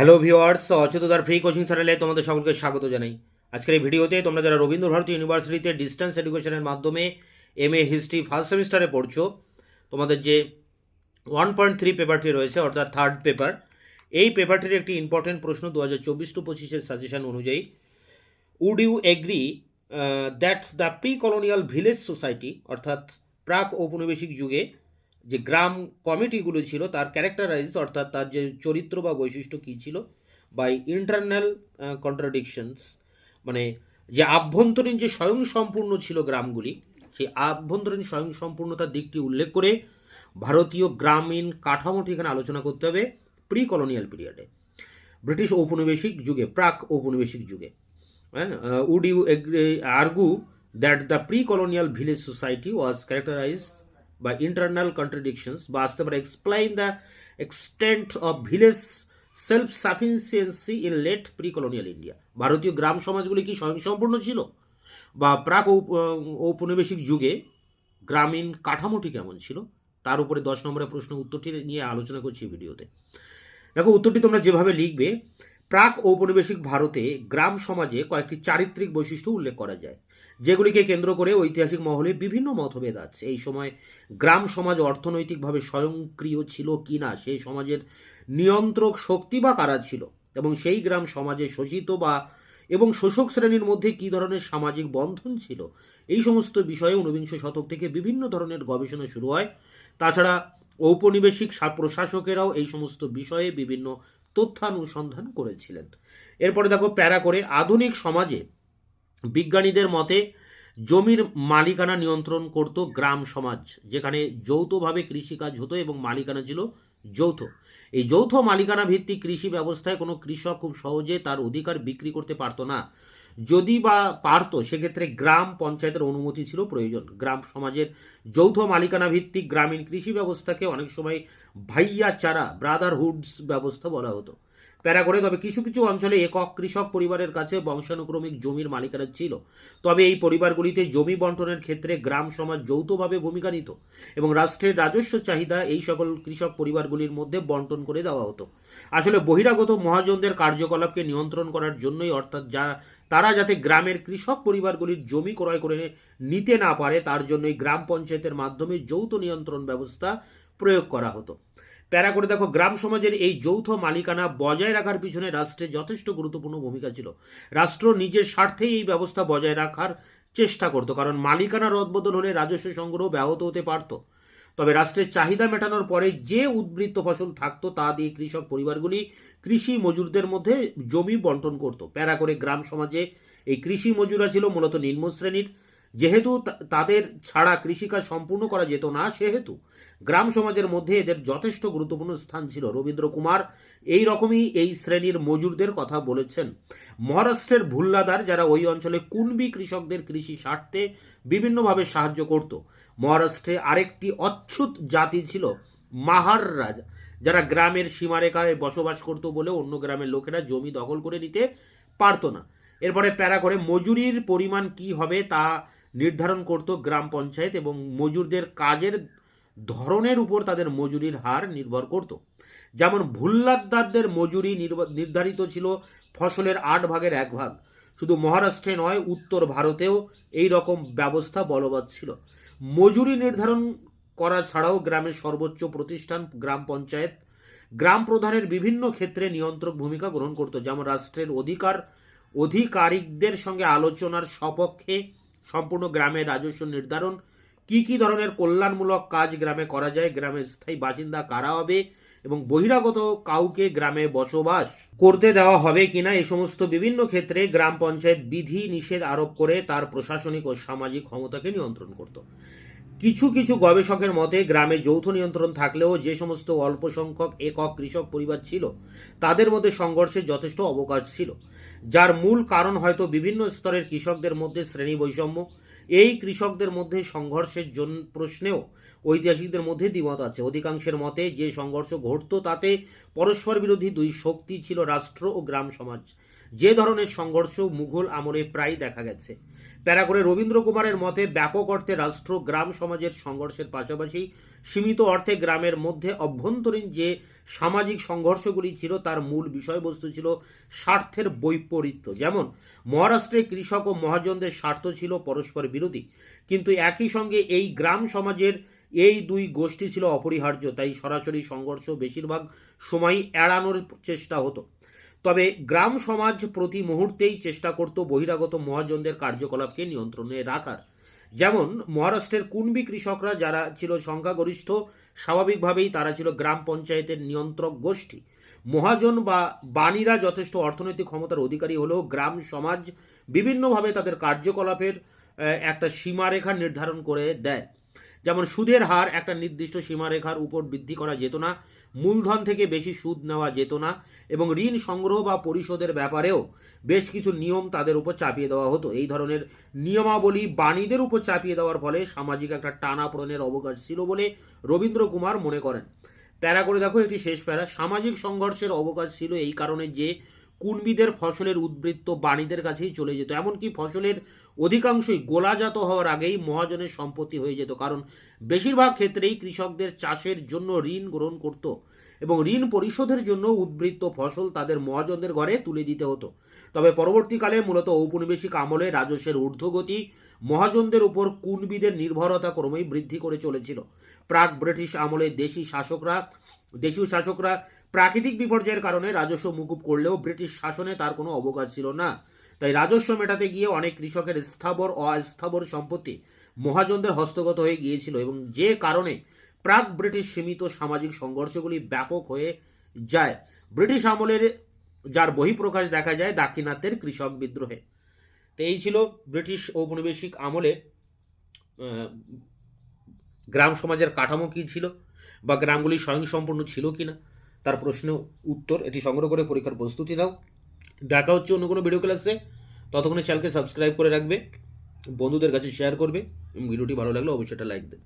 Hello viewers, অচ্যুতদার free coaching চ্যানেলে তোমাদের সকলকে স্বাগত জানাই। আজকের এই ভিডিওতে তোমরা যারা রবীন্দ্রভারতী ইউনিভার্সিটিতে ডিস্টেন্স এডুকেশনের মাধ্যমে MA হিস্ট্রি ফার্স্ট সেমিস্টারে পড়ছো, তোমাদের যে 1.3 পেপারটি রয়েছে অর্থাৎ থার্ড পেপার, এই পেপারটির একটি ইম্পর্টেন্ট প্রশ্ন 2024-25 সাজেশন অনুযায়ী, would you agree that the pre colonial village society অর্থাৎ প্রাক ঔপনিবেশিক যুগে যে গ্রাম কমিটিগুলো ছিল তার ক্যারেক্টারাইজ অর্থাৎ তার যে চরিত্র বা বৈশিষ্ট্য কী ছিল বাই ইন্টারনাল কন্ট্রাডিকশনস, মানে যে আভ্যন্তরীণ যে স্বয়ংসম্পূর্ণ ছিল গ্রামগুলি, সেই আভ্যন্তরীণ স্বয়ংসম্পূর্ণতার দিকটি উল্লেখ করে ভারতীয় গ্রামীণ কাঠামোটি এখানে আলোচনা করতে হবে প্রি কলোনিয়াল পিরিয়ডে, ব্রিটিশ ঔপনিবেশিক যুগে, প্রাক ঔপনিবেশিক যুগে। Would you argue that the pre colonial village society was characterize by internal contradictions বা আসতে পারে explain the extent of village self-sufficiency in late pre-colonial India। ভারতীয় গ্রাম সমাজগুলি কি স্বয়ংসম্পূর্ণ ছিল বা প্রাক ঔপনিবেশিক যুগে গ্রামীণ কাঠামোটি কেমন ছিল, তার উপরে 10 নম্বরের প্রশ্ন উত্তরটি নিয়ে আলোচনা করছি ভিডিওতে। দেখো, উত্তরটি তোমরা যেভাবে লিখবে, প্রাক ঔপনিবেশিক ভারতে গ্রাম সমাজে কয়েকটি চারিত্রিক বৈশিষ্ট্য উল্লেখ করা যায়, যেগুলিকে কেন্দ্র করে ঐতিহাসিক মহলে বিভিন্ন মতভেদ আছে। এই সময় গ্রাম সমাজ অর্থনৈতিকভাবে স্বয়ংক্রিয় ছিল কি না, সেই সমাজের নিয়ন্ত্রক শক্তি বা কারা ছিল, এবং সেই গ্রাম সমাজে শোষিত বা এবং শোষক শ্রেণীর মধ্যে কী ধরনের সামাজিক বন্ধন ছিল, এই সমস্ত বিষয়ে ঊনবিংশ শতক থেকে বিভিন্ন ধরনের গবেষণা শুরু হয়। তাছাড়া ঔপনিবেশিক প্রশাসকেরাও এই সমস্ত বিষয়ে বিভিন্ন তথ্যানুসন্ধান করেছিলেন। এরপরে দেখো, প্যারা করে, আধুনিক সমাজে বিজ্ঞানীদের মতে জমির মালিকানা নিয়ন্ত্রণ করত গ্রাম সমাজ, যেখানে যৌথভাবে কৃষিকাজ হতো এবং মালিকানা ছিল যৌথ। এই যৌথ মালিকানা ভিত্তিক কৃষি ব্যবস্থায় কোনো কৃষক খুব সহজে তার অধিকার বিক্রি করতে পারতো না, যদি বা পারতো সেক্ষেত্রে গ্রাম পঞ্চায়েতের অনুমতি ছিল প্রয়োজন। গ্রাম সমাজের যৌথ মালিকানা ভিত্তিক গ্রামীণ কৃষি ব্যবস্থাকে অনেক সময় ভাইয়াচারা ব্রাদারহুডস ব্যবস্থা বলা হতো। প্যারা করে, তবে কিছু কিছু অঞ্চলে একক কৃষক পরিবারের কাছে বংশানুক্রমিক জমির মালিকানা ছিল, তবে এই পরিবারগুলিতে জমি বন্টনের ক্ষেত্রে গ্রাম সমাজ যৌথভাবে ভূমিকা নিত এবং রাষ্ট্রের রাজস্ব চাহিদা এই সকল কৃষক পরিবারগুলির মধ্যে বন্টন করে দেওয়া হতো। আসলে বহিরাগত মহাজনদের কার্যকলাপকে নিয়ন্ত্রণ করার জন্যই, অর্থাৎ তারা যাতে গ্রামের কৃষক পরিবারগুলির জমি ক্রয় করে নিতে না পারে, তার জন্যই গ্রাম পঞ্চায়েতের মাধ্যমে যৌথ নিয়ন্ত্রণ ব্যবস্থা প্রয়োগ করা হতো। প্যারা করে দেখো, গ্রাম সমাজের এই যৌথ মালিকানা বজায় রাখার পিছনে রাষ্ট্রের যথেষ্ট গুরুত্বপূর্ণ ভূমিকা ছিল। রাষ্ট্র নিজের স্বার্থেই এই ব্যবস্থা বজায় রাখার চেষ্টা করত, কারণ মালিকানা রদবদল হলে রাজস্ব সংগ্রহ ব্যাহত হতে পারত। তবে রাষ্ট্রের চাহিদা মেটানোর পরে যে উদ্বৃত্ত ফসল থাকতো তা দিয়ে কৃষক পরিবারগুলি কৃষি মজুরদের মধ্যে জমি বন্টন করত। প্যারা করে, গ্রাম সমাজে এই কৃষি মজুরা ছিল মূলত নিম্ন শ্রেণীর, যেহেতু তাদের ছাড়া কৃষিকাজ সম্পূর্ণ করা যেত না, সেহেতু গ্রাম সমাজের মধ্যে এদের যথেষ্ট গুরুত্বপূর্ণ স্থান ছিল। রবীন্দ্র কুমার এই রকমই এই শ্রেণীর মজুরদের কথা বলেছেন। মহারাষ্ট্রের ভুল্লাদার, যারা ওই অঞ্চলে কুনবি কৃষকদের কৃষি স্বার্থে বিভিন্নভাবে সাহায্য করত। মহারাষ্ট্রে আরেকটি অচ্ছুত জাতি ছিল মাহার রাজা, যারা গ্রামের সীমারেখায় বসবাস করত বলে অন্য গ্রামের লোকেরা জমি দখল করে নিতে পারত না। এরপরে প্যারা করে, মজুরির পরিমাণ কি হবে তা নির্ধারণ করত গ্রাম পঞ্চায়েত এবং মজুরদের কাজের ধরনের উপর তাদের মজুরির হার নির্ভর করত। যেমন ভুল্লাদারদের মজুরি নির্ধারিত ছিল ফসলের 8 ভাগের 1 ভাগ। শুধু মহারাষ্ট্রে নয়, উত্তর ভারতেও এই রকম ব্যবস্থা বলবৎ ছিল। মজুরি নির্ধারণ করা ছাড়াও গ্রামের সর্বোচ্চ প্রতিষ্ঠান গ্রাম পঞ্চায়েত গ্রাম প্রধানের বিভিন্ন ক্ষেত্রে নিয়ন্ত্রক ভূমিকা গ্রহণ করত, যেমন রাষ্ট্রের আধিকারিকদের সঙ্গে আলোচনার সপক্ষে সম্পূর্ণ গ্রামের রাজস্ব নির্ধারণ, কি কি ধরনের কল্যাণমূলক কাজ গ্রামে করা যায়, গ্রামের স্থায়ী বাসিন্দা কারা হবে এবং বহিরাগত কাউকে গ্রামে বসবাস করতে দেওয়া হবে কিনা, এই সমস্ত বিভিন্ন ক্ষেত্রে গ্রাম পঞ্চায়েত বিধি নিষেধ আরোপ করে তার প্রশাসনিক ও সামাজিক ক্ষমতাকে নিয়ন্ত্রণ করত। কিছু কিছু গবেষকের মতে গ্রামে যৌথ নিয়ন্ত্রণ থাকলেও যে সমস্ত অল্প সংখ্যক একক কৃষক পরিবার ছিল তাদের মধ্যে সংঘর্ষের যথেষ্ট অবকাশ ছিল, যার মূল কারণ হয়তো বিভিন্ন স্তরের কৃষকদের মধ্যে শ্রেণী বৈষম্য। এই কৃষকদের মধ্যে সংঘর্ষের জন্য প্রশ্নেও ঐতিহাসিকদের মধ্যে দ্বিমত আছে। অধিকাংশের মতে যে সংঘর্ষ ঘটত তাতে পরস্পর বিরোধী দুই শক্তি ছিল, রাষ্ট্র ও গ্রাম সমাজ। যে ধরনের সংঘর্ষ মুঘল আমলে প্রায় দেখা গেছে। প্যারা করে, রবীন্দ্র কুমারের মতে ব্যাপক অর্থে রাষ্ট্র গ্রাম সমাজের সংঘর্ষের পাশাপাশি সীমিত অর্থে গ্রামের মধ্যে অভ্যন্তরীণ যে সামাজিক সংঘর্ষগুলি ছিল তার মূল বিষয়বস্তু ছিল স্বার্থের বৈপরীত্য। যেমন মহারাষ্ট্রে কৃষক ও মহাজনদের স্বার্থ ছিল পরস্পর বিরোধী, কিন্তু একই সঙ্গে এই গ্রাম সমাজের এই দুই গোষ্ঠী ছিল অপরিহার্য, তাই সরাসরি সংঘর্ষ বেশিরভাগ সময় এড়ানোর চেষ্টা হতো। তবে গ্রাম সমাজ প্রতি মুহূর্তেই চেষ্টা করত বহিরাগত মহাজনদের কার্যকলাপকে নিয়ন্ত্রণে রাখার। যেমন মহারাষ্ট্রের কুণবি কৃষকরা যারা ছিল সংখ্যাগরিষ্ঠ, স্বাভাবিকভাবেই তারা ছিল গ্রাম পঞ্চায়েতের নিয়ন্ত্রক গোষ্ঠী। মহাজন বা বাণীরা যথেষ্ট অর্থনৈতিক ক্ষমতার অধিকারী হলেও গ্রাম সমাজ বিভিন্নভাবে তাদের কার্যকলাপের একটা সীমারেখা নির্ধারণ করে দেয়। যেমন সুদের হার একটা নির্দিষ্ট সীমারেখার উপর বৃদ্ধি করা যেত না, মূলধন থেকে বেশি সুদ নেওয়া যেত না, এবং ঋণ সংগ্রহ বা পরিশোধের ব্যাপারেও বেশ কিছু নিয়ম তাদের উপর চাপিয়ে দেওয়া হতো। এই ধরনের নিয়মাবলী বাণীদের উপর চাপিয়ে দেওয়ার ফলে সামাজিক একটা টানাপোড়েনের অবকাশ ছিল বলে রবীন্দ্র কুমার মনে করেন। প্যারা করে দেখো, এটি শেষ প্যারা। সামাজিক সংঘর্ষের অবকাশ ছিল এই কারণে যে কুণবিদের ফসলের উদ্বৃত্ত বাণীদের কাছেই চলে যেত, এমনকি ফসলের অধিকাংশই গোলাজাত হওয়ার আগেই মহাজনের সম্পত্তি হয়ে যেত, কারণ বেশিরভাগ ক্ষেত্রেই কৃষকদের চাষের জন্য ঋণ গ্রহণ করত এবং ঋণ পরিশোধের জন্য উদ্বৃত্ত ফসল তাদের মহাজনদের ঘরে তুলে দিতে হতো। তবে পরবর্তীকালে মূলত ঔপনিবেশিক আমলে রাজস্বের ঊর্ধ্বগতি মহাজনদের উপর কুণবিদের নির্ভরতা ক্রমেই বৃদ্ধি করে চলেছিল। প্রাক ব্রিটিশ আমলে দেশীয় শাসকরা প্রাকৃতিক বিপর্যয়ের কারণে রাজস্ব মুকুব করলেও ব্রিটিশ শাসনে তার কোনো অবকাশ ছিল না। তাই রাজস্ব মেটাতে গিয়ে অনেক কৃষকের স্থাবর ও অস্থাবর সম্পত্তি মহাজনদের হস্তগত হয়ে গিয়েছিল, এবং যে কারণে প্রাক ব্রিটিশ সীমিত সামাজিক সংঘর্ষগুলি ব্যাপক হয়ে যায়। ব্রিটিশ আমলের যার বহিঃপ্রকাশ দেখা যায় দাক্ষিণাত্যের কৃষক বিদ্রোহে। তো এই ছিল ব্রিটিশ ঔপনিবেশিক আমলে গ্রাম সমাজের কাঠামো কী ছিল, বা গ্রামগুলি স্বয়ংসম্পূর্ণ ছিল কিনা তার প্রশ্নের উত্তর। এটি সংগ্রহ করে পরীক্ষার প্রস্তুতি দাও। দেখা হচ্ছে অন্য কোনো ভিডিও ক্লাসে। ততক্ষণে চ্যানেলকে সাবস্ক্রাইব করে রাখবে, বন্ধুদের কাছে শেয়ার করবে, এবং ভিডিওটি ভালো লাগলে অবশ্যই একটা লাইক দেবে।